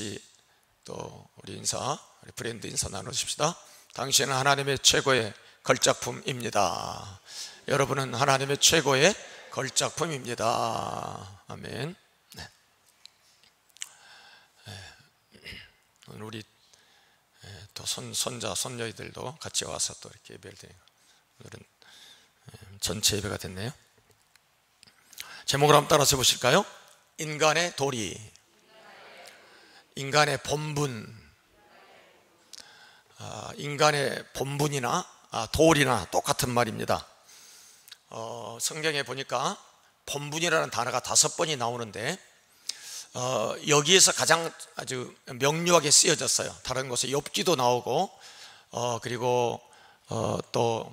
같이 또 우리 브랜드 인사 나누십시다. 당신은 하나님의 최고의 걸작품입니다. 여러분은 하나님의 최고의 걸작품입니다. 아멘. 네. 오늘 우리 또 손자, 손녀들도 같이 와서 또 이렇게 예배를 드리고, 오늘은 전체 예배가 됐네요. 제목을 한번 따라서 보실까요? 인간의 도리, 인간의 본분. 인간의 본분이나 도리나 똑같은 말입니다. 성경에 보니까 본분이라는 단어가 5번이 나오는데 여기에서 가장 아주 명료하게 쓰여졌어요. 다른 곳에 욥기도 나오고 그리고 또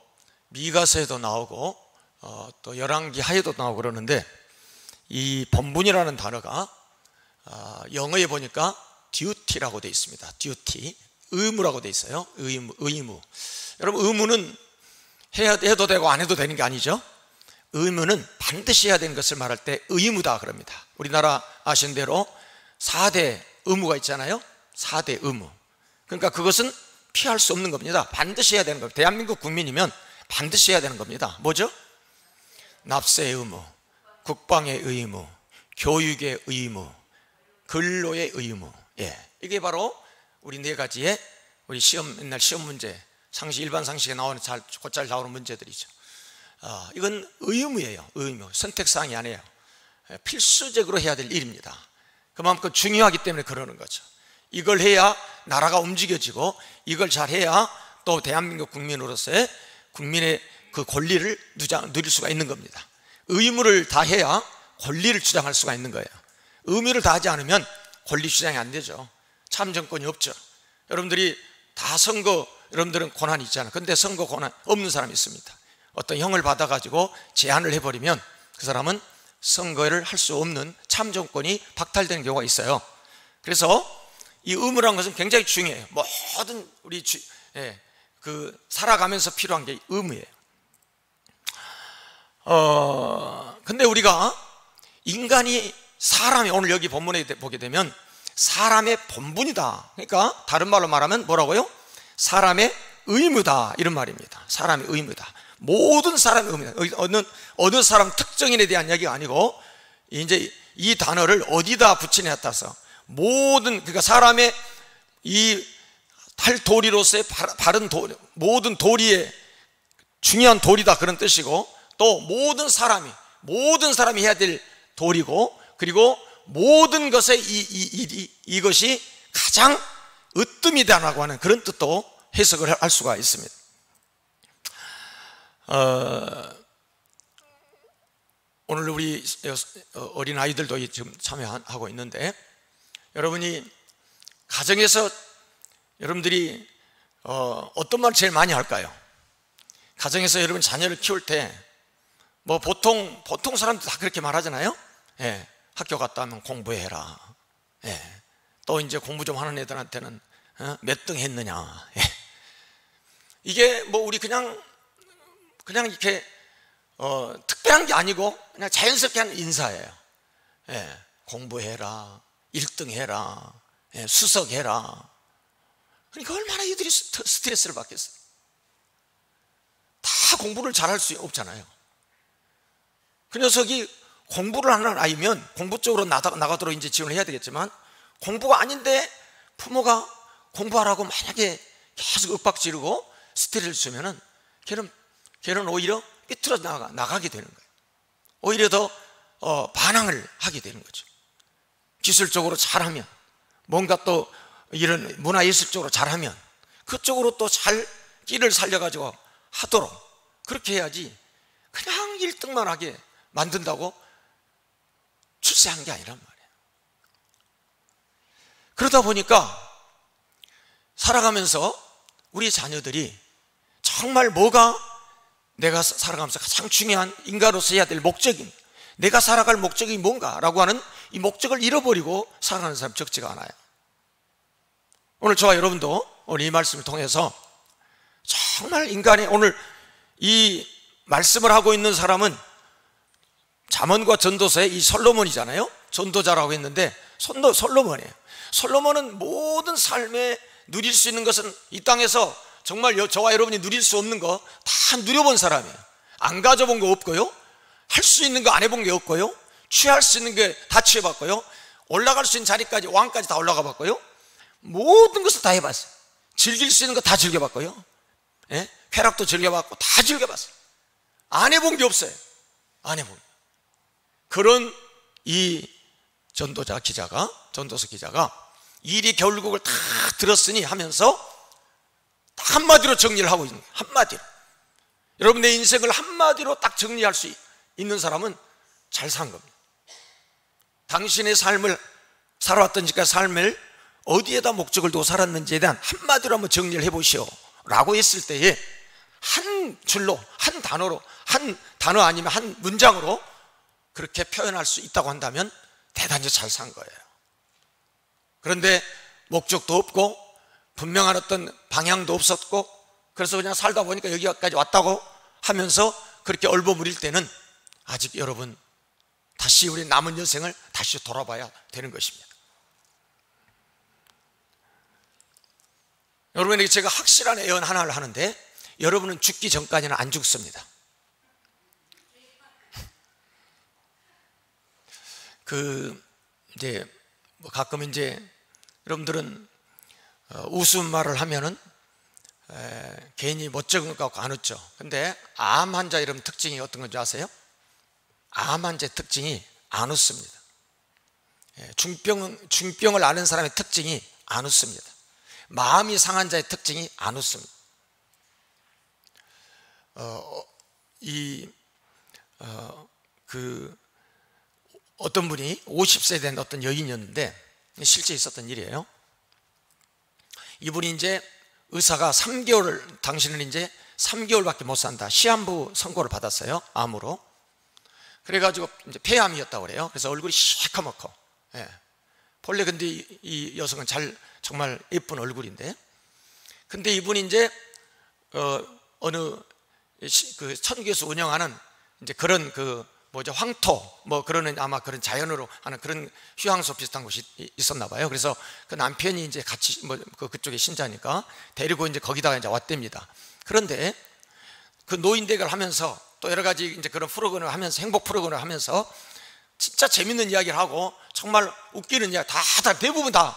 미가서에도 나오고 또 열왕기 하에도 나오고 그러는데, 이 본분이라는 단어가 영어에 보니까 duty라고 되어 있습니다. duty, 의무라고 되어 있어요. 의무. 여러분, 의무는 해도 되고 안 해도 되는 게 아니죠. 의무는 반드시 해야 되는 것을 말할 때 의무다 그럽니다. 우리나라 아시는 대로 4대 의무가 있잖아요. 4대 의무. 그러니까 그것은 피할 수 없는 겁니다. 반드시 해야 되는 겁니다. 대한민국 국민이면 반드시 해야 되는 겁니다. 뭐죠? 납세의 의무, 국방의 의무, 교육의 의무, 근로의 의무. 이게 바로 우리 4가지의 우리 맨날 시험 문제, 상식, 일반 상식에 나오는 곧잘 나오는 문제들이죠. 이건 의무예요. 의무, 선택사항이 아니에요. 필수적으로 해야 될 일입니다. 그만큼 중요하기 때문에 그러는 거죠. 이걸 해야 나라가 움직여지고, 이걸 잘해야 또 대한민국 국민으로서의 국민의 그 권리를 누릴 수가 있는 겁니다. 의무를 다 해야 권리를 주장할 수가 있는 거예요. 의무를 다 하지 않으면 권리 주장이 안 되죠. 참정권이 없죠. 여러분들이 다 여러분들은 권한이 있잖아요. 근데 선거 권한 없는 사람이 있습니다. 어떤 형을 받아가지고 제한을 해버리면 그 사람은 선거를 할 수 없는 참정권이 박탈되는 경우가 있어요. 그래서 이 의무라는 것은 굉장히 중요해요. 모든 우리 살아가면서 필요한 게 의무예요. 근데 우리가 사람이 오늘 여기 본문에 보게 되면 사람의 본분이다. 그러니까 다른 말로 말하면 뭐라고요? 사람의 의무다, 이런 말입니다. 사람의 의무다. 모든 사람의 의무다. 어느 사람 특정인에 대한 이야기가 아니고, 이제 이 단어를 어디다 붙이냐에 따라서 그러니까 사람의 이 탈도리로서의 바른 도리, 모든 도리의 중요한 도리다, 그런 뜻이고, 또 모든 사람이 해야 될 도리고, 그리고 모든 것에 이것이 가장 으뜸이다라고 하는 그런 뜻도 해석을 할 수가 있습니다. 오늘 우리 어린 아이들도 지금 참여하고 있는데, 여러분이 가정에서 여러분들이 어떤 말을 제일 많이 할까요? 가정에서 여러분 자녀를 키울 때 보통 사람들 다 그렇게 말하잖아요. 학교 갔다 오면 공부해라. 또 이제 공부 좀 하는 애들한테는 몇 등 했느냐. 이게 우리 그냥 이렇게 특별한 게 아니고 그냥 자연스럽게 하는 인사예요. 공부해라, 1등 해라, 수석해라. 그러니까 얼마나 이들이 스트레스를 받겠어요. 다 공부를 잘할 수 없잖아요. 그 녀석이 공부를 하는 아이면 공부 쪽으로 나가도록 이제 지원을 해야 되겠지만, 공부가 아닌데 부모가 공부하라고 만약에 계속 윽박 지르고 스트레스를 주면은 걔는 오히려 삐뚤어 나가게 되는 거예요. 오히려 더 반항을 하게 되는 거죠. 기술적으로 잘하면, 뭔가 또 이런 문화예술적으로 잘하면 그쪽으로 또 잘 끼를 살려가지고 하도록 그렇게 해야지, 그냥 1등만 하게 만든다고 출세한 게 아니란 말이에요. 그러다 보니까 살아가면서 우리 자녀들이 정말 뭐가 내가 살아가면서 가장 중요한 인간으로서 해야 될 목적인, 내가 살아갈 목적이 뭔가라고 하는 이 목적을 잃어버리고 살아가는 사람 적지가 않아요. 오늘 저와 여러분도 오늘 이 말씀을 통해서 정말 오늘 이 말씀을 하고 있는 사람은 잠언과 전도서의 이 솔로몬이잖아요. 전도자라고 했는데 솔로몬이에요. 솔로몬은 모든 삶에 누릴 수 있는 것은 이 땅에서 정말 저와 여러분이 누릴 수 없는 거 다 누려본 사람이에요. 안 가져본 거 없고요, 할 수 있는 거 안 해본 게 없고요, 취할 수 있는 게 다 취해봤고요, 올라갈 수 있는 자리까지, 왕까지 다 올라가 봤고요, 모든 것을 다 해봤어요. 즐길 수 있는 거 다 즐겨봤고요, 예? 쾌락도 즐겨봤고 다 즐겨봤어요. 안 해본 게 없어요. 안 해본 게. 그런 이 전도서 기자가 일이 결국을 다 들었으니 하면서 한마디로 정리를 하고 있는 거예요. 한마디로. 여러분, 내 인생을 한마디로 딱 정리할 수 있는 사람은 잘 산 겁니다. 당신의 삶을 살아왔던 지금까지 삶을 어디에다 목적을 두고 살았는지에 대한 한마디로 한번 정리를 해보시오 라고 했을 때에 한 줄로, 한 단어로, 한 단어 아니면 한 문장으로 그렇게 표현할 수 있다고 한다면 대단히 잘 산 거예요. 그런데 목적도 없고 분명한 어떤 방향도 없었고, 그래서 그냥 살다 보니까 여기까지 왔다고 하면서 그렇게 얼버무릴 때는 아직 여러분, 다시 우리 남은 여생을 다시 돌아봐야 되는 것입니다. 여러분에게 제가 확실한 예언 하나를 하는데, 여러분은 죽기 전까지는 안 죽습니다. 이제 가끔 이제 여러분들은 웃음말을 하면은 괜히 멋쩍은 것 같고 안 웃죠. 근데 암 환자 이런 특징이 어떤 건지 아세요? 암 환자의 특징이 안 웃습니다. 중병을 앓는 사람의 특징이 안 웃습니다. 마음이 상한 자의 특징이 안 웃습니다. 어떤 분이 50세 된 어떤 여인이었는데, 실제 있었던 일이에요. 이분이 이제 의사가 3개월을, 당신은 이제 3개월밖에 못 산다, 시한부 선고를 받았어요. 암으로. 그래가지고 이제 폐암이었다고 그래요. 그래서 얼굴이 시커멓고, 본래 근데 이 여성은 정말 예쁜 얼굴인데, 근데 이분이 이제 어느 그 천주교에서 운영하는 이제 그런 황토 그러는 아마 그런 자연으로 하는 그런 휴양소 비슷한 곳이 있었나 봐요. 그래서 그 남편이 이제 같이 그쪽에 신자니까 데리고 이제 거기다가 이제 왔답니다. 그런데 그 노인 대결을 하면서 또 여러 가지 이제 그런 프로그램을 하면서, 행복 프로그램을 하면서 진짜 재밌는 이야기를 하고 정말 웃기는 이야기 다 대부분 다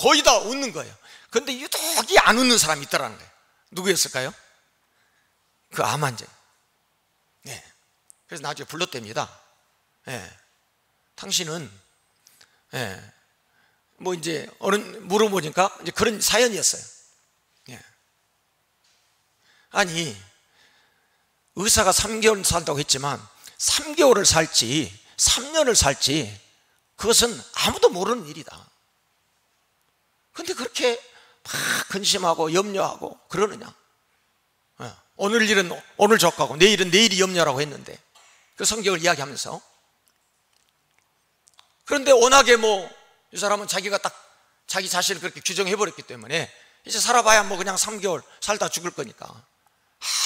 거의 다 웃는 거예요. 그런데 유독이 안 웃는 사람이 있더라는 거예요. 누구였을까요? 그 암 환자. 그래서 나중에 불렀답니다. 당신은 이제 물어보니까 이제 그런 사연이었어요. 아니, 의사가 3개월 산다고 했지만 3개월을 살지 3년을 살지 그것은 아무도 모르는 일이다. 그런데 그렇게 막 근심하고 염려하고 그러느냐? 오늘 일은 오늘 적하고 내일은 내일이 염려라고 했는데, 그 성경을 이야기하면서. 그런데 워낙에 이 사람은 자기가 딱 자기 자신을 그렇게 규정해버렸기 때문에 이제 살아봐야 그냥 3개월 살다 죽을 거니까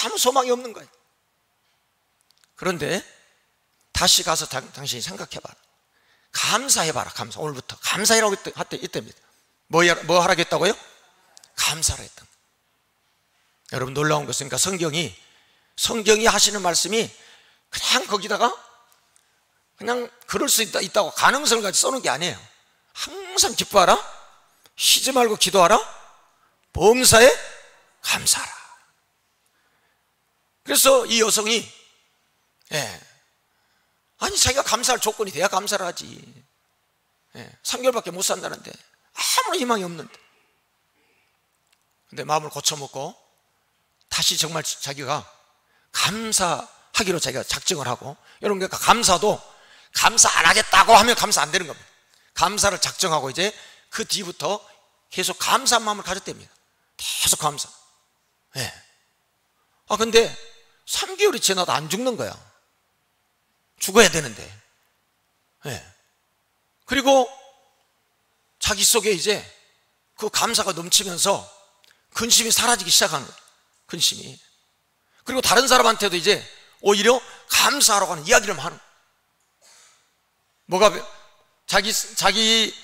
아무 소망이 없는 거예요. 그런데 다시 가서 당신이 생각해봐라. 감사해봐라. 감사. 오늘부터 감사해라고 했답니다. 뭐 하라고 했다고요? 감사를 했다. 여러분, 놀라운 것은 성경이 하시는 말씀이 그냥 거기다가 그냥 그럴 수 있다고 가능성을 가지고 써놓은 게 아니에요. 항상 기뻐하라, 쉬지 말고 기도하라, 범사에 감사하라. 그래서 이 여성이 아니, 자기가 감사할 조건이 돼야 감사를 하지. 3개월밖에 못 산다는데 아무런 희망이 없는데. 근데 마음을 고쳐먹고 다시 정말 자기가 감사하기로 자기가 작정을 하고, 여러분, 그러니까 감사도 감사 안 하겠다고 하면 감사 안 되는 겁니다. 감사를 작정하고 이제 그 뒤부터 계속 감사한 마음을 가졌답니다. 계속 감사. 근데 3개월이 지나도 안 죽는 거야. 죽어야 되는데. 그리고 자기 속에 이제 그 감사가 넘치면서 근심이 사라지기 시작하는 거예요. 근심이. 그리고 다른 사람한테도 이제 오히려 감사하라고 하는 이야기를 하는 거예요. 자기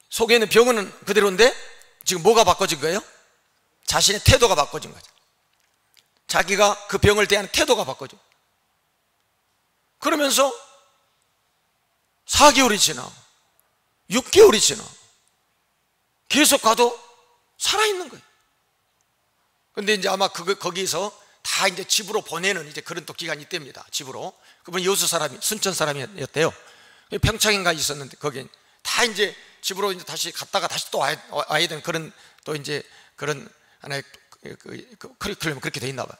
속에 있는 병은 그대로인데 지금 뭐가 바꿔진 거예요? 자신의 태도가 바꿔진 거죠. 자기가 그 병을 대하는 태도가 바꿔져. 그러면서 4개월이 지나 6개월이 지나 계속 가도 살아있는 거예요. 근데 이제 아마 거기서 다 이제 집으로 보내는 이제 그런 또 기간이 있답니다. 집으로. 그분 여수 사람이, 순천 사람이었대요. 평창인가 있었는데 거기 다 이제 집으로 이제 다시 갔다가 다시 또 와야 되는 그런 또 이제 그런 하나의 그 커리큘럼이 그렇게 돼 있나 봐요.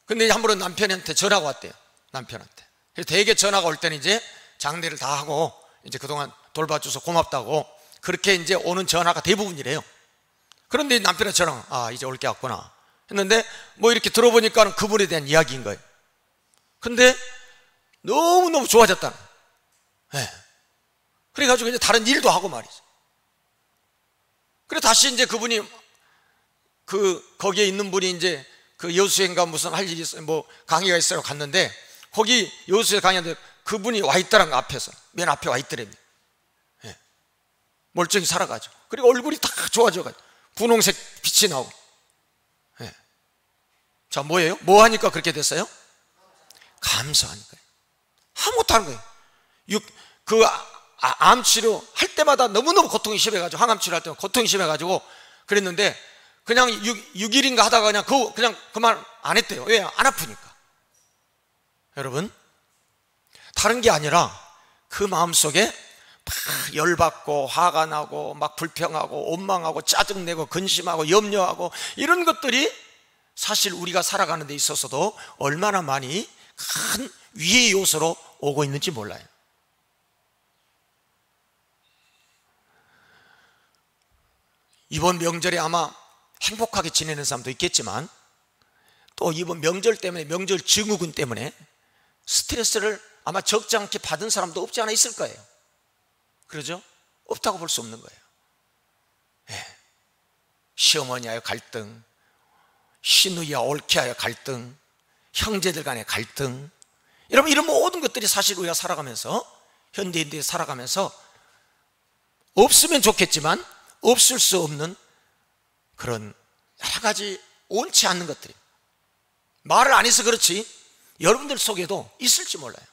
근데 한 번은 남편한테 전화가 왔대요. 남편한테. 그래서 대개 전화가 올 때는 이제 장례를 다 하고 이제 그동안 돌봐줘서 고맙다고 그렇게 이제 오는 전화가 대부분이래요. 그런데 남편의 전화가 이제 올 게 왔구나 했는데 뭐 이렇게 들어보니까 그분에 대한 이야기인 거예요. 근데 너무너무 좋아졌다는 거예요. 네. 그래가지고 이제 다른 일도 하고 말이죠. 그래 다시 이제 그분이 거기에 있는 분이 이제 그 여수인가 무슨 할 일이 있어요. 뭐 강의가 있어요. 갔는데 거기 여수에 강의하는데 그분이 와 있더란 거 앞에서. 맨 앞에 와 있더랍니다. 네. 멀쩡히 살아가지고. 그리고 얼굴이 다 좋아져가지고. 분홍색 빛이 나오고. 네. 자, 뭐예요? 뭐 하니까 그렇게 됐어요? 감사하니까요. 아무것도 하는 거예요. 암 치료 할 때마다 너무너무 고통이 심해가지고, 항암 치료 할 때마다 고통이 심해가지고 그랬는데 그냥 6일인가 하다가 그냥 그만 안 했대요. 왜? 안 아프니까. 여러분, 다른 게 아니라 그 마음속에 막 열받고 화가 나고 막 불평하고 원망하고 짜증내고 근심하고 염려하고 이런 것들이 사실 우리가 살아가는 데 있어서도 얼마나 많이 큰 위의 요소로 오고 있는지 몰라요. 이번 명절에 아마 행복하게 지내는 사람도 있겠지만 또 이번 명절 때문에, 명절 증후군 때문에 스트레스를 아마 적지 않게 받은 사람도 없지 않아 있을 거예요. 그러죠? 없다고 볼 수 없는 거예요. 네. 시어머니와의 갈등, 시누이와 옳게하여 갈등, 형제들 간의 갈등, 여러분 이런 모든 것들이 사실 우리가 살아가면서, 현대인들이 살아가면서 없으면 좋겠지만 없을 수 없는 그런 여러 가지 옳지 않는 것들이, 말을 안 해서 그렇지 여러분들 속에도 있을지 몰라요.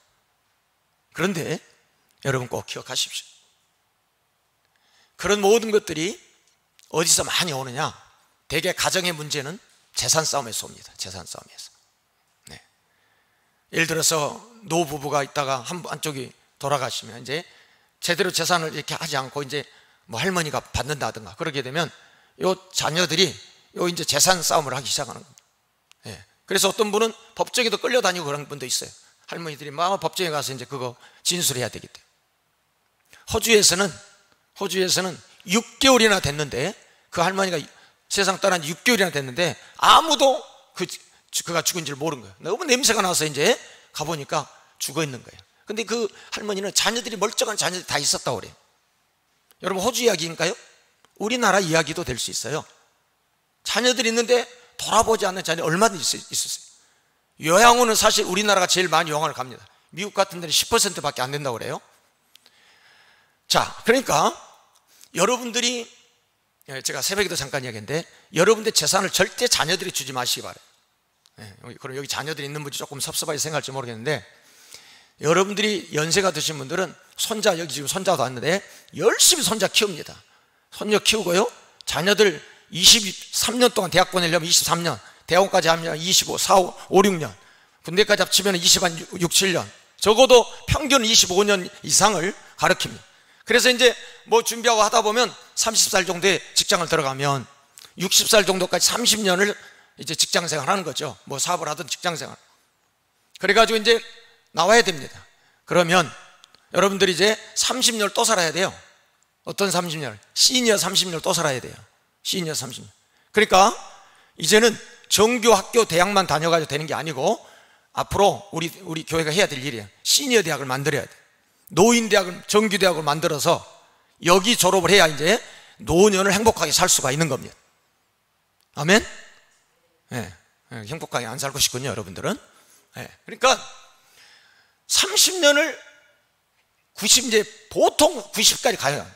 그런데 여러분 꼭 기억하십시오. 그런 모든 것들이 어디서 많이 오느냐? 대개 가정의 문제는 재산 싸움에서 옵니다. 재산 싸움에서. 네. 예를 들어서 노부부가 있다가 한쪽이 돌아가시면 이제 제대로 재산을 이렇게 하지 않고 이제 뭐 할머니가 받는다든가 그러게 되면 요 자녀들이 요 이제 재산 싸움을 하기 시작하는 겁니다. 네. 그래서 어떤 분은 법정에도 끌려다니고 그런 분도 있어요. 할머니들이 막 법정에 가서 이제 그거 진술해야 되기 때문에. 호주에서는 6개월이나 됐는데, 그 할머니가 세상 떠난 6개월이나 됐는데 아무도 그가 죽은 줄 모르는 거예요. 너무 냄새가 나서 이제 가보니까 죽어 있는 거예요. 근데 그 할머니는 자녀들이, 멀쩡한 자녀들이 다 있었다고 그래요. 여러분, 호주 이야기인가요? 우리나라 이야기도 될 수 있어요. 자녀들이 있는데 돌아보지 않는 자녀 얼마든지 있었어요. 요양원은 사실 우리나라가 제일 많이 요양원을 갑니다. 미국 같은 데는 10%밖에 안 된다고 그래요. 자, 그러니까 여러분들이, 제가 새벽에도 잠깐 이야기했는데, 여러분들 재산을 절대 자녀들이 주지 마시기 바라요. 그럼 여기 자녀들이 있는 분이 조금 섭섭하게 생각할지 모르겠는데, 여러분들이 연세가 드신 분들은 손자, 여기 지금 손자도 왔는데 열심히 손자 키웁니다. 손녀 키우고요, 자녀들 23년 동안 대학 보내려면 23년, 대학원까지 하면 25, 4, 5, 6년, 군대까지 합치면 26, 7년, 적어도 평균 25년 이상을 가르칩니다. 그래서 이제 뭐 준비하고 하다 보면 30살 정도에 직장을 들어가면 60살 정도까지 30년을 이제 직장생활 하는 거죠. 뭐 사업을 하든 직장생활. 그래가지고 이제 나와야 됩니다. 그러면 여러분들이 이제 30년을 또 살아야 돼요. 어떤 30년? 시니어 30년을 또 살아야 돼요. 시니어 30년. 그러니까 이제는 정규 학교 대학만 다녀가지고 되는 게 아니고 앞으로 우리 교회가 해야 될 일이에요. 시니어 대학을 만들어야 돼요. 노인 대학을, 정규 대학을 만들어서 여기 졸업을 해야 이제 노년을 행복하게 살 수가 있는 겁니다. 아멘? 네, 행복하게 안 살고 싶군요, 여러분들은. 네, 그러니까 30년을 이제 보통 90까지 가요.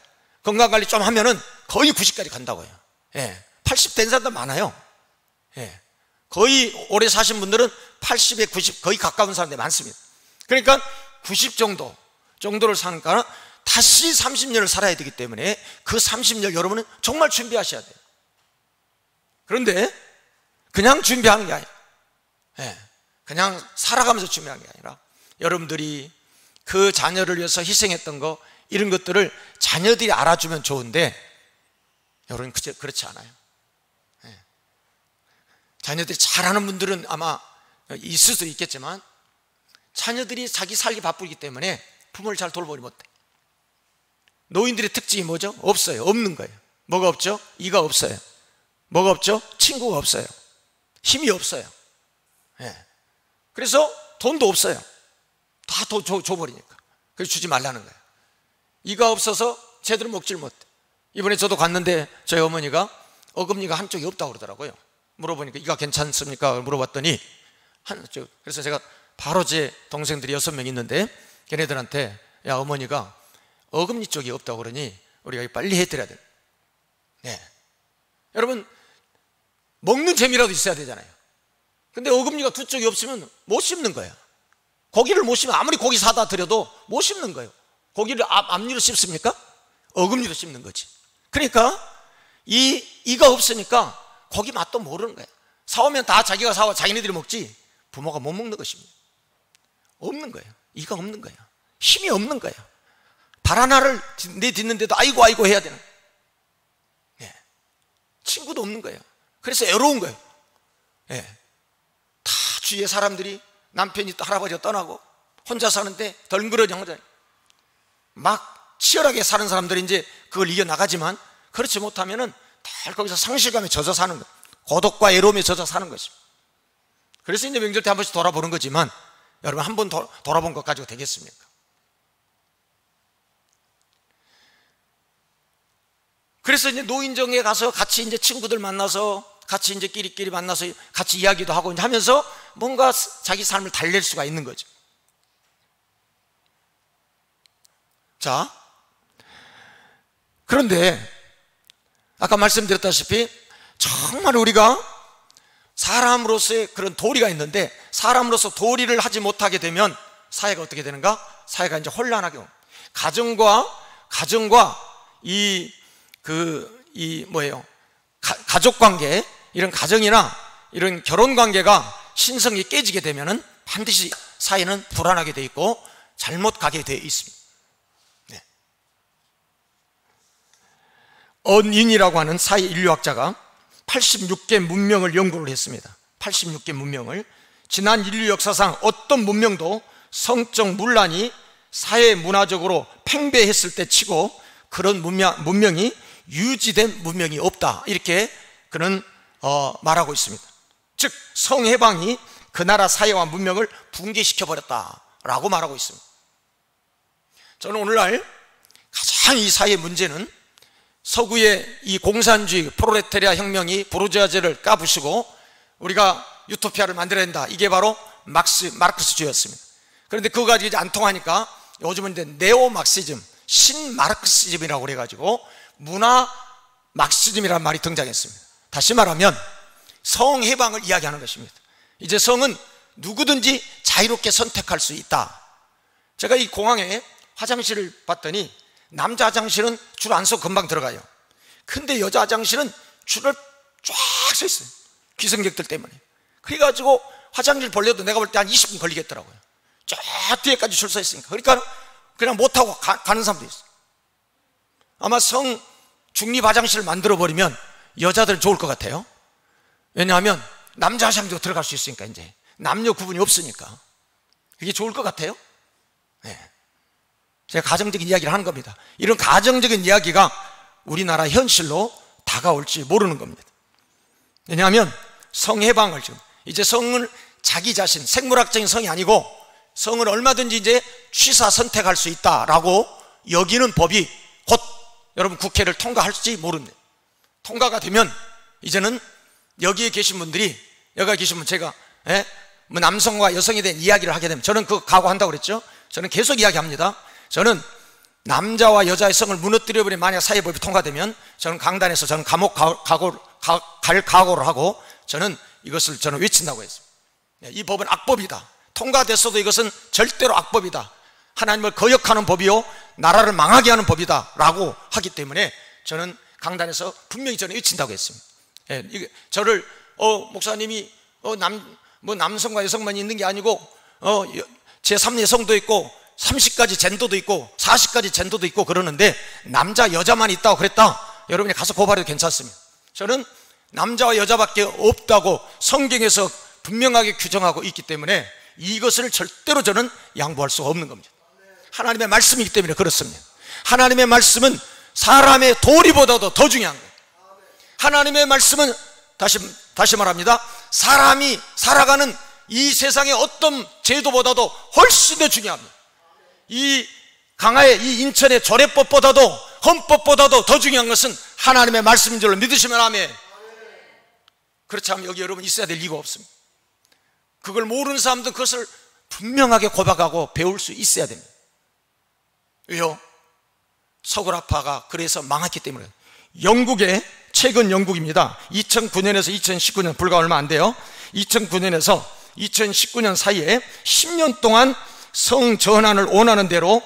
건강관리 좀 하면은 거의 90까지 간다고요. 80 된 사람도 많아요. 거의 오래 사신 분들은 80에 90 거의 가까운 사람들이 많습니다. 그러니까 90 정도를 사니까 다시 30년을 살아야 되기 때문에 그 30년 여러분은 정말 준비하셔야 돼요. 그런데 그냥 준비하는 게 아니라, 그냥 살아가면서 준비하는 게 아니라, 여러분들이 그 자녀를 위해서 희생했던 거, 이런 것들을 자녀들이 알아주면 좋은데, 여러분 그렇지 않아요. 자녀들이 잘하는 분들은 아마 있을 수 있겠지만, 자녀들이 자기 살기 바쁘기 때문에 부모를 잘 돌보지 못해. 노인들의 특징이 뭐죠? 없어요. 없는 거예요. 뭐가 없죠? 이가 없어요. 뭐가 없죠? 친구가 없어요. 힘이 없어요. 그래서 돈도 없어요. 다 줘버리니까. 그래서 주지 말라는 거예요. 이가 없어서 제대로 먹질 못해. 이번에 저도 갔는데 저희 어머니가 어금니가 한쪽이 없다고 그러더라고요. 물어보니까 이가 괜찮습니까? 물어봤더니 한쪽. 그래서 제가 바로 제 동생들이 6명 있는데 걔네들한테, 야, 어머니가 어금니 쪽이 없다고 그러니 우리가 빨리 해드려야 돼. 여러분, 먹는 재미라도 있어야 되잖아요. 근데 어금니가 두 쪽이 없으면 못 씹는 거예요. 고기를 못 씹으면 아무리 고기 사다 드려도 못 씹는 거예요. 고기를 앞니로 씹습니까? 어금니로 씹는 거지. 그러니까 이가 없으니까 고기 맛도 모르는 거예요. 사오면 다 자기가 사와 자기네들이 먹지 부모가 못 먹는 것입니다. 없는 거예요. 이가 없는 거예요. 힘이 없는 거예요. 발 하나를 내딛는데도 아이고 아이고 해야 되는 거예요. 친구도 없는 거예요. 그래서 외로운 거예요. 다 주위의 사람들이 남편이 할아버지가 떠나고 혼자 사는데 덜그러져 혼자 막 치열하게 사는 사람들이 이제 그걸 이겨나가지만, 그렇지 못하면은 다 거기서 상실감에 젖어 사는 거예요. 고독과 외로움에 젖어 사는 것입니다. 그래서 이제 명절 때 한 번씩 돌아보는 거지만, 여러분 한 번 돌아본 것 가지고 되겠습니까? 그래서 이제 노인정에 가서 같이 이제 친구들 만나서 같이 이제 끼리끼리 만나서 같이 이야기도 하고 이제 하면서 뭔가 자기 삶을 달랠 수가 있는 거죠. 자, 그런데 아까 말씀드렸다시피 정말 우리가 사람으로서의 그런 도리가 있는데, 사람으로서 도리를 하지 못하게 되면 사회가 어떻게 되는가? 사회가 이제 혼란하게 옵니다. 가정과 가족 관계, 이런 가정이나 이런 결혼 관계가 신성이 깨지게 되면은 반드시 사회는 불안하게 되어 있고 잘못 가게 되어 있습니다. 언인이라고 하는 사회 인류학자가 86개 문명을 연구를 했습니다. 86개 문명을. 지난 인류 역사상 어떤 문명도 성적 문란이 사회 문화적으로 팽배했을 때 치고 그런 문명이 유지된 문명이 없다, 이렇게 그는 말하고 있습니다. 즉 성해방이 그 나라 사회와 문명을 붕괴시켜버렸다라고 말하고 있습니다. 저는 오늘날 가장 이 사회의 문제는 서구의 이 공산주의 프롤레타리아 혁명이 부르주아제를 까부시고 우리가 유토피아를 만들어야 된다, 이게 바로 마르크스주의였습니다. 그런데 그거 가지고 이제 안 통하니까 요즘은 이제 네오막시즘, 신마르크시즘이라고 그래가지고 문화 막시즘이라는 말이 등장했습니다. 다시 말하면 성해방을 이야기하는 것입니다. 이제 성은 누구든지 자유롭게 선택할 수 있다. 제가 이 공항에 화장실을 봤더니 남자 화장실은 줄 안 서고 금방 들어가요. 근데 여자 화장실은 줄을 쫙 서 있어요. 귀성객들 때문에. 그래가지고 화장실 벌려도 내가 볼 때 한 20분 걸리겠더라고요. 쫙 뒤에까지 줄 서 있으니까. 그러니까 그냥 못하고 가는 사람도 있어요. 아마 성 중립 화장실을 만들어버리면 여자들은 좋을 것 같아요. 왜냐하면 남자 화장실도 들어갈 수 있으니까, 이제 남녀 구분이 없으니까. 이게 좋을 것 같아요. 제가 가정적인 이야기를 하는 겁니다. 이런 가정적인 이야기가 우리나라 현실로 다가올지 모르는 겁니다. 왜냐하면 성해방을 지금 이제 성을 자기 자신, 생물학적인 성이 아니고 성을 얼마든지 이제 취사 선택할 수 있다라고 여기는 법이 곧 여러분 국회를 통과할지 모릅니다. 통과가 되면 이제는 여기에 계신 분들이, 여기 계신 분, 제가 뭐 남성과 여성에 대한 이야기를 하게 되면 저는 그거 각오한다고 그랬죠. 저는 계속 이야기합니다. 저는 남자와 여자의 성을 무너뜨려버린 만약 사회법이 통과되면 저는 강단에서 저는 감옥 갈 각오를 하고 저는 이것을 저는 외친다고 했습니다. 이 법은 악법이다. 통과됐어도 이것은 절대로 악법이다. 하나님을 거역하는 법이요 나라를 망하게 하는 법이다 라고 하기 때문에 저는 강단에서 분명히 저는 외친다고 했습니다. 저를 목사님이 남성과 여성만 있는 게 아니고 제3 여성도 있고 30가지 젠더도 있고 40가지 젠더도 있고 그러는데 남자 여자만 있다고 그랬다, 여러분이 가서 고발해도 괜찮습니다. 저는 남자와 여자밖에 없다고 성경에서 분명하게 규정하고 있기 때문에 이것을 절대로 저는 양보할 수가 없는 겁니다. 하나님의 말씀이기 때문에 그렇습니다. 하나님의 말씀은 사람의 도리보다도 더 중요한 거예요. 하나님의 말씀은 다시 말합니다. 사람이 살아가는 이 세상의 어떤 제도보다도 훨씬 더 중요합니다. 이 강화의 이 인천의 조례법보다도 헌법보다도 더 중요한 것은 하나님의 말씀인 줄로 믿으시면 아멘. 그렇지 않으면 여기 여러분 있어야 될 이유가 없습니다. 그걸 모르는 사람도 그것을 분명하게 고백하고 배울 수 있어야 됩니다. 왜요? 서구라파가 그래서 망했기 때문에. 영국의 최근 영국입니다. 2009년에서 2019년 불과 얼마 안 돼요. 2009년에서 2019년 사이에 10년 동안 성전환을 원하는 대로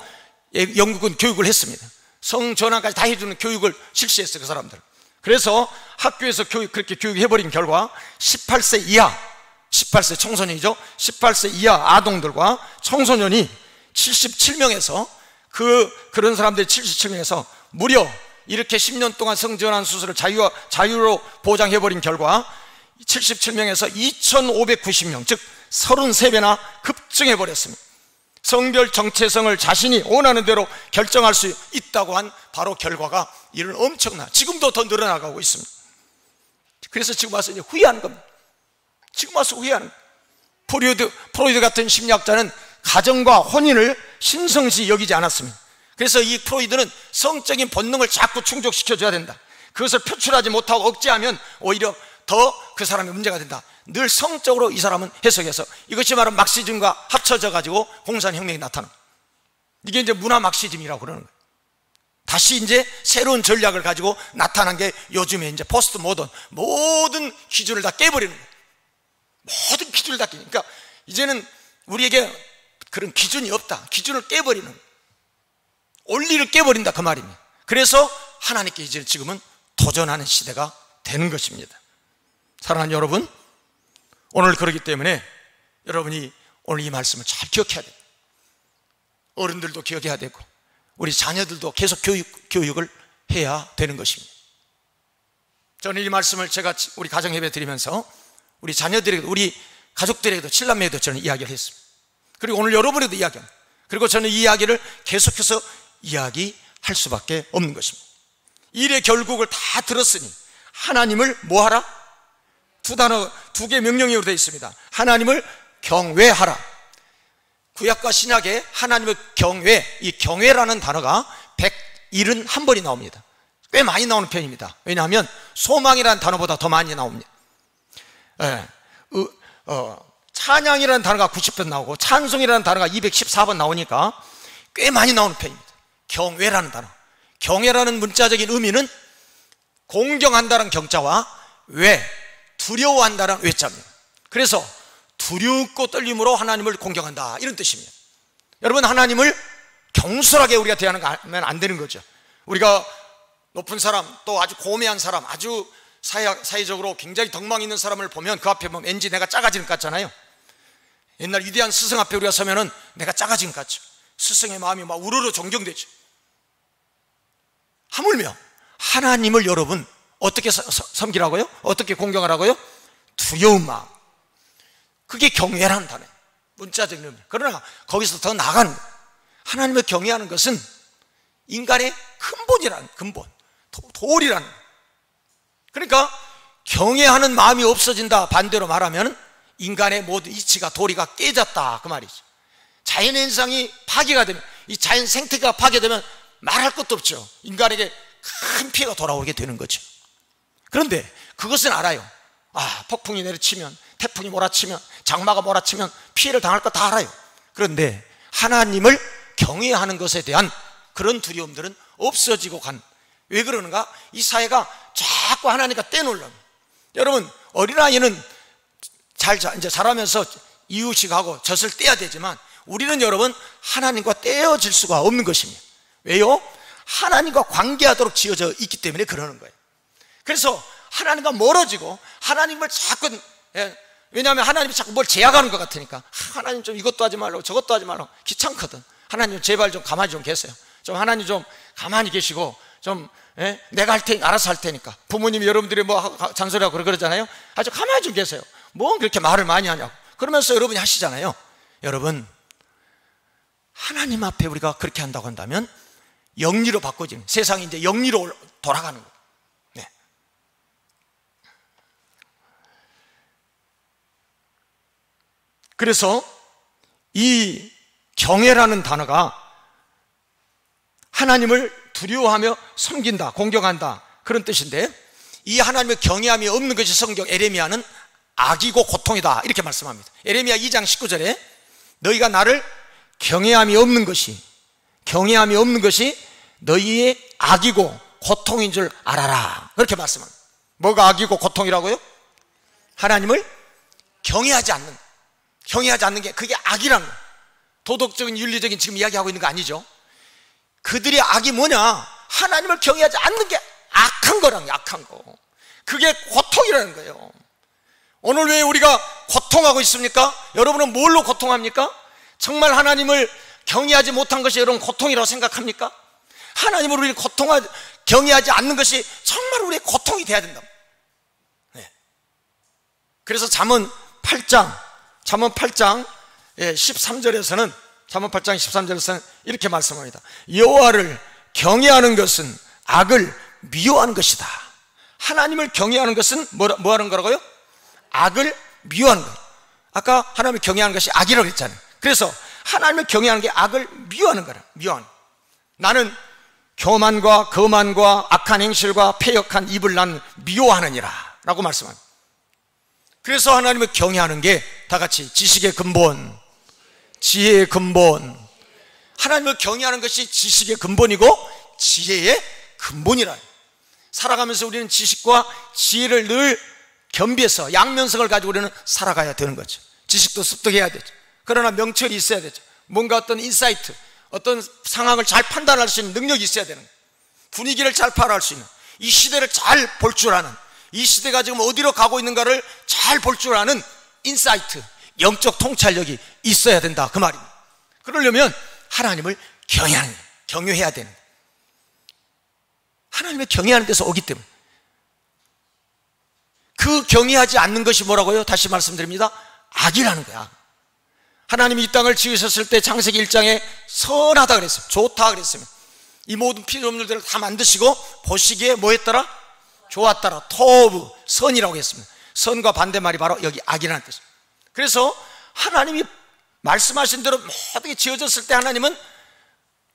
영국은 교육을 했습니다. 성전환까지 다 해주는 교육을 실시했어요, 그 사람들. 그래서 학교에서 그렇게 교육해버린 결과 18세 이하, 18세 청소년이죠. 18세 이하 아동들과 청소년이 77명에서 그런 사람들이 77명에서 무려 이렇게 10년 동안 성전환 수술을 자유로 보장해버린 결과 77명에서 2590명, 즉 33배나 급증해버렸습니다. 성별 정체성을 자신이 원하는 대로 결정할 수 있다고 한 바로 결과가 이런 엄청난, 지금도 더 늘어나가고 있습니다. 그래서 지금 와서 이제 후회하는 겁니다. 지금 와서 후회하는 거예요. 프로이드 같은 심리학자는 가정과 혼인을 신성시 여기지 않았습니다. 그래서 이 프로이드는 성적인 본능을 자꾸 충족시켜줘야 된다. 그것을 표출하지 못하고 억제하면 오히려 더 그 사람이 문제가 된다. 늘 성적으로 이 사람은 해석해서 이것이 바로 막시즘과 합쳐져 가지고 공산혁명이 나타납니다. 이게 이제 문화 막시즘이라고 그러는 거예요. 다시 이제 새로운 전략을 가지고 나타난 게 요즘에 이제 포스트 모던, 모든 기준을 다 깨버리는 거예요. 모든 기준을 다 깨니까 그러니까 이제는 우리에게 그런 기준이 없다. 기준을 깨버리는 거예요. 원리를 깨버린다 그 말입니다. 그래서 하나님께 이제 지금은 도전하는 시대가 되는 것입니다. 사랑하는 여러분, 오늘 그러기 때문에 여러분이 오늘 이 말씀을 잘 기억해야 됩니다. 어른들도 기억해야 되고 우리 자녀들도 계속 교육을 해야 되는 것입니다. 저는 이 말씀을 제가 우리 가정 예배 드리면서 우리 자녀들에게도 우리 가족들에게도 칠남매에도 저는 이야기를 했습니다. 그리고 오늘 여러분에도 이야기합니다. 그리고 저는 이 이야기를 계속해서 이야기할 수밖에 없는 것입니다. 일의 결국을 다 들었으니 하나님을 뭐하라? 두 개 명령으로 되어 있습니다. 하나님을 경외하라. 구약과 신약에 하나님을 이 경외라는 단어가 171번이 나옵니다. 꽤 많이 나오는 편입니다. 왜냐하면 소망이라는 단어보다 더 많이 나옵니다. 찬양이라는 단어가 90번 나오고 찬송이라는 단어가 214번 나오니까 꽤 많이 나오는 편입니다. 경외라는 단어. 경외라는 문자적인 의미는 공경한다는 경자와 두려워한다는 외자입니다. 그래서 두렵고 떨림으로 하나님을 공경한다, 이런 뜻입니다. 여러분, 하나님을 경솔하게 우리가 대하면 안 되는 거죠. 우리가 높은 사람, 또 아주 고매한 사람, 아주 사회적으로 굉장히 덕망 있는 사람을 보면 그 앞에 보면 왠지 내가 작아지는 것 같잖아요. 옛날 위대한 스승 앞에 우리가 서면은 내가 작아진 것 같죠. 스승의 마음이 막 우르르 존경되죠. 하물며 하나님을 여러분 어떻게 섬기라고요? 어떻게 공경하라고요? 두려운 마음. 그게 경외라는 단어예요. 문자적인 의미. 그러나 거기서 더 나아가는 거예요. 하나님을 경외하는 것은 인간의 근본이라는, 근본, 도리라는 거예요. 그러니까 경외하는 마음이 없어진다, 반대로 말하면 인간의 모든 이치가, 도리가 깨졌다, 그 말이죠. 자연의 현상이 파괴가 되면, 이 자연 생태계가 파괴되면 말할 것도 없죠. 인간에게 큰 피해가 돌아오게 되는 거죠. 그런데 그것은 알아요. 폭풍이 내리치면, 태풍이 몰아치면, 장마가 몰아치면 피해를 당할 거 다 알아요. 그런데 하나님을 경외하는 것에 대한 그런 두려움들은 없어지고 왜 그러는가? 이 사회가 자꾸 하나님과 떼놓으려고. 여러분, 어린아이는 이제 자라면서 이유식하고 젖을 떼야 되지만 우리는 여러분 하나님과 떼어질 수가 없는 것입니다. 왜요? 하나님과 관계하도록 지어져 있기 때문에 그러는 거예요. 그래서 하나님과 멀어지고 하나님을 자꾸, 왜냐하면 하나님이 자꾸 뭘 제약하는 것 같으니까, 하나님 좀 이것도 하지 말라고 저것도 하지 말라고, 귀찮거든. 하나님 제발 좀 가만히 좀 계세요. 좀 하나님 좀 가만히 계시고 좀, 내가 할 테니까, 알아서 할 테니까. 부모님이 여러분들이 뭐 잔소리하고 그러잖아요. 아주 가만히 좀 계세요. 뭐 그렇게 말을 많이 하냐고 그러면서 여러분이 하시잖아요. 여러분, 하나님 앞에 우리가 그렇게 한다고 한다면 영리로 바꿔지는, 세상이 이제 영리로 돌아가는 거예요. 네. 그래서 이 경외라는 단어가 하나님을 두려워하며 섬긴다, 공경한다, 그런 뜻인데, 이 하나님의 경외함이 없는 것이 성경 에레미야는 악이고 고통이다, 이렇게 말씀합니다. 에레미야 2장 19절에 너희가 나를 경외함이 없는 것이 너희의 악이고 고통인 줄 알아라, 그렇게 말씀합니다. 뭐가 악이고 고통이라고요? 하나님을 경외하지 않는 게 그게 악이라는 거예요. 도덕적인 윤리적인 지금 이야기하고 있는 거 아니죠. 그들의 악이 뭐냐? 하나님을 경외하지 않는 게 악한 거라는 거예요. 악한 거. 그게 고통이라는 거예요. 오늘 왜 우리가 고통하고 있습니까? 여러분은 뭘로 고통합니까? 정말 하나님을 경외하지 못한 것이 여러분 고통이라고 생각합니까? 하나님을 우리 경외하지 않는 것이 정말 우리의 고통이 돼야 된다. 네. 그래서 잠언 8장 13절에서는 이렇게 말씀합니다. 여호와를 경외하는 것은 악을 미워하는 것이다. 하나님을 경외하는 것은 뭐 하는 거라고요? 악을 미워하는 거예요. 아까 하나님을 경외하는 것이 악이라고 했잖아요. 그래서 하나님을 경외하는 게 악을 미워하는 거라. 나는 교만과 거만과 악한 행실과 패역한 입을 난 미워하느니라 라고 말씀합니다. 그래서 하나님을 경외하는 게 다 같이 지식의 근본, 지혜의 근본. 하나님을 경외하는 것이 지식의 근본이고 지혜의 근본이라. 살아가면서 우리는 지식과 지혜를 늘 겸비해서 양면성을 가지고 우리는 살아가야 되는 거죠. 지식도 습득해야 되죠. 그러나 명철이 있어야 되죠. 뭔가 어떤 인사이트, 어떤 상황을 잘 판단할 수 있는 능력이 있어야 되는 거예요. 분위기를 잘 파악할 수 있는, 이 시대를 잘 볼 줄 아는, 이 시대가 지금 어디로 가고 있는가를 잘 볼 줄 아는 인사이트, 영적 통찰력이 있어야 된다, 그 말입니다. 그러려면 하나님을 경외해야 되는, 하나님을 경외하는 데서 오기 때문에. 그 경외하지 않는 것이 뭐라고요? 다시 말씀드립니다. 악이라는 거야. 하나님이 이 땅을 지으셨을 때 창세기 1장에 선하다 그랬어요. 좋다 그랬습니다. 이 모든 피조물들을 다 만드시고 보시기에 뭐 했더라? 좋았더라. 토브, 선이라고 했습니다. 선과 반대말이 바로 여기 악이라는 뜻입니다. 그래서 하나님이 말씀하신 대로 모든 게 지어졌을 때 하나님은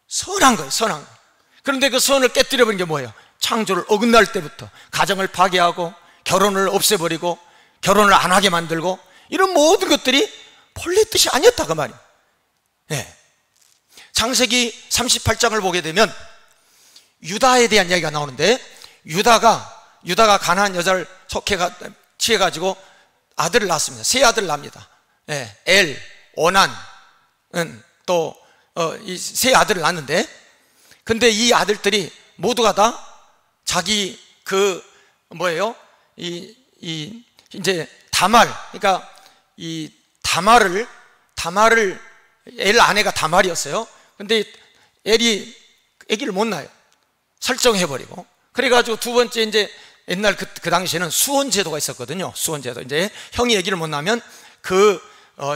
선한 거예요. 선한 거예요. 그런데 그 선을 깨뜨려버린 게 뭐예요? 창조를 어긋날 때부터 가정을 파괴하고 결혼을 없애버리고 결혼을 안 하게 만들고 이런 모든 것들이 본래 뜻이 아니었다, 그 말이에요. 네. 창세기 38장을 보게 되면 유다에 대한 이야기가 나오는데, 유다가 가나안 여자를 취해가지고 아들을 낳았습니다. 세 아들을 낳습니다. 네. 엘, 오난, 또 이 세 아들을 낳았는데, 근데 이 아들들이 모두가 다 자기 이제 다말, 그러니까 이 다말을 엘 아내가 다말이었어요. 근데 엘이 아기를 못 낳아요. 설정해버리고. 그래가지고 두 번째, 이제 옛날 그 당시에는 수혼제도가 있었거든요. 수혼제도. 이제 형이 아기를 못 낳으면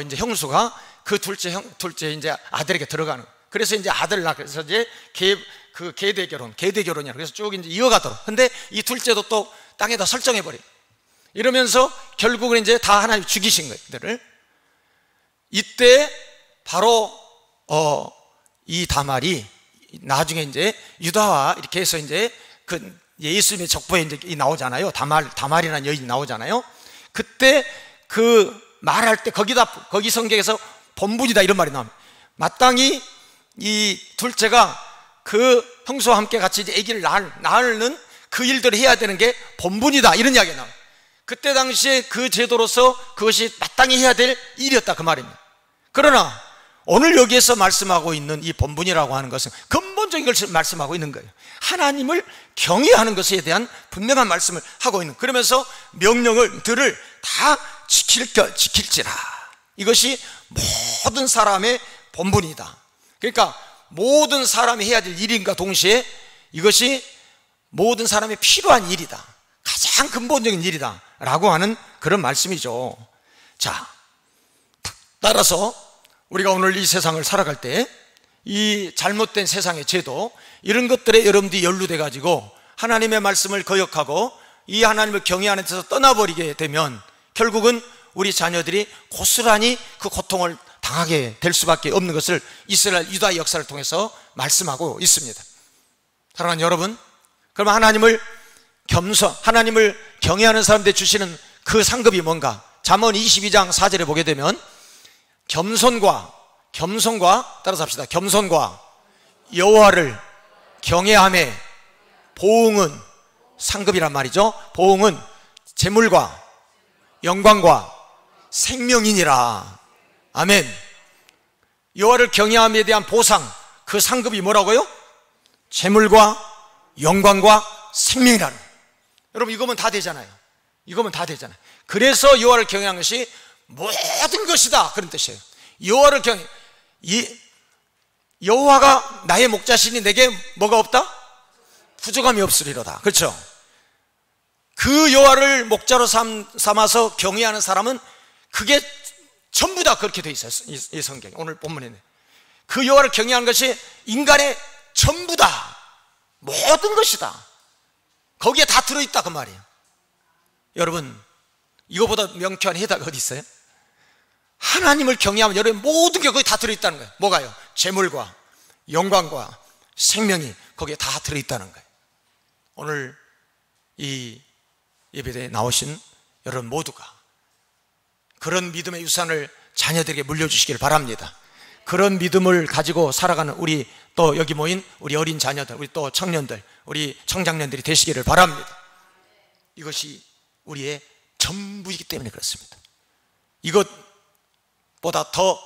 이제 형수가 그 둘째 이제 아들에게 들어가는. 그래서 이제 아들을 낳아서 이제 계대 결혼이야. 그래서 쭉 이제 이어가도록. 근데 이 둘째도 또 땅에다 설정해버려요. 이러면서 결국은 이제 다 하나님 죽이신 거예요, 그들을. 이때 바로 이 다말이 나중에 이제 유다와 이렇게 해서 이제 그 예수님의 족보에 이제 나오잖아요. 다말이라는 여인이 나오잖아요. 그때 그 말할 때 거기 성경에서 본분이다 이런 말이 나옵니다. 마땅히 이 둘째가 그 형수와 함께 같이 이제 아기를 낳는 그 일들을 해야 되는 게 본분이다, 이런 이야기가 나와요. 그때 당시에 그 제도로서 그것이 마땅히 해야 될 일이었다, 그 말입니다. 그러나 오늘 여기에서 말씀하고 있는 이 본분이라고 하는 것은 근본적인 것을 말씀하고 있는 거예요. 하나님을 경외하는 것에 대한 분명한 말씀을 하고 있는, 그러면서 명령들을 다 지킬지라, 이것이 모든 사람의 본분이다. 그러니까 모든 사람이 해야 될 일인가 동시에 이것이 모든 사람이 필요한 일이다, 가장 근본적인 일이다 라고 하는 그런 말씀이죠. 자, 따라서 우리가 오늘 이 세상을 살아갈 때 이 잘못된 세상의 제도, 이런 것들에 여러분들이 연루돼 가지고 하나님의 말씀을 거역하고 이 하나님을 경외하는 데서 떠나버리게 되면 결국은 우리 자녀들이 고스란히 그 고통을 당하게 될 수밖에 없는 것을 이스라엘 유다 역사를 통해서 말씀하고 있습니다. 사랑하는 여러분, 그럼 하나님을 경외하는 사람들이 주시는 그 상급이 뭔가? 잠언 22장 4절에 보게 되면 겸손과 따라서 합시다. 겸손과 여호와를 경외함에 보응은 상급이란 말이죠. 보응은 재물과 영광과 생명이니라. 아멘. 여호와를 경외함에 대한 보상, 그 상급이 뭐라고요? 재물과 영광과 생명이라는. 여러분, 이거면 다 되잖아요. 그래서 여호와를 경외하는 것이 모든 것이다, 그런 뜻이에요. 여호와를 여호와가 나의 목자시니 내게 뭐가 없다? 부족함이 없으리로다. 그렇죠? 그 여호와를 목자로 삼아서 경외하는 사람은 그게 전부 다 그렇게 돼 있어요. 이 성경에, 오늘 본문에는 그 여호와를 경외하는 것이 인간의 전부다, 모든 것이다, 거기에 다 들어있다, 그 말이에요. 여러분, 이거보다 명쾌한 해답이 어디 있어요? 하나님을 경외하면 여러분 모든 게 거기 다 들어있다는 거예요. 뭐가요? 재물과 영광과 생명이 거기에 다 들어있다는 거예요. 오늘 이 예배대에 나오신 여러분 모두가 그런 믿음의 유산을 자녀들에게 물려주시길 바랍니다. 그런 믿음을 가지고 살아가는 우리, 또 여기 모인 우리 어린 자녀들, 우리 또 청년들, 우리 청장년들이 되시기를 바랍니다. 이것이 우리의 전부이기 때문에 그렇습니다. 이것보다 더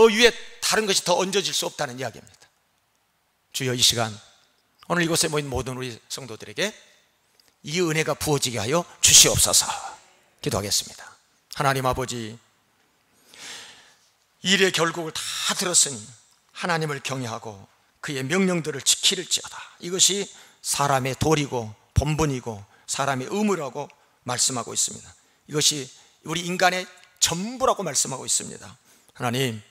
위에 다른 것이 더 얹어질 수 없다는 이야기입니다. 주여, 이 시간 오늘 이곳에 모인 모든 우리 성도들에게 이 은혜가 부어지게 하여 주시옵소서. 기도하겠습니다. 하나님 아버지, 일의 결국을 다 들었으니 하나님을 경외하고 그의 명령들을 지킬지어다. 이것이 사람의 도리고 본분이고 사람의 의무라고 말씀하고 있습니다. 이것이 우리 인간의 전부라고 말씀하고 있습니다. 하나님,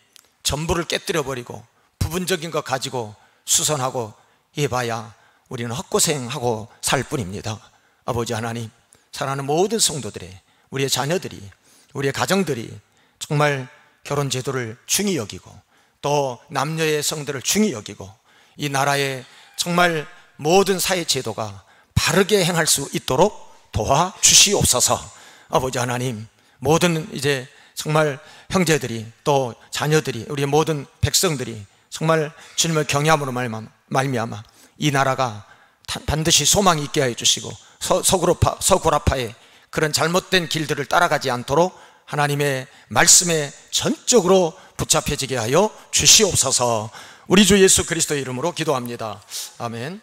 전부를 깨뜨려버리고 부분적인 것 가지고 수선하고 해봐야 우리는 헛고생하고 살 뿐입니다. 아버지 하나님, 사랑하는 모든 성도들의, 우리의 자녀들이, 우리의 가정들이 정말 결혼 제도를 중히 여기고 또 남녀의 성들을 중히 여기고 이 나라의 정말 모든 사회 제도가 바르게 행할 수 있도록 도와주시옵소서. 아버지 하나님, 모든 이제 정말 형제들이 또 자녀들이, 우리의 모든 백성들이 정말 주님을 경외함으로 말미암아 이 나라가 반드시 소망이 있게 하여 주시고 서구라파의 그런 잘못된 길들을 따라가지 않도록 하나님의 말씀에 전적으로 붙잡혀지게 하여 주시옵소서. 우리 주 예수 그리스도의 이름으로 기도합니다. 아멘.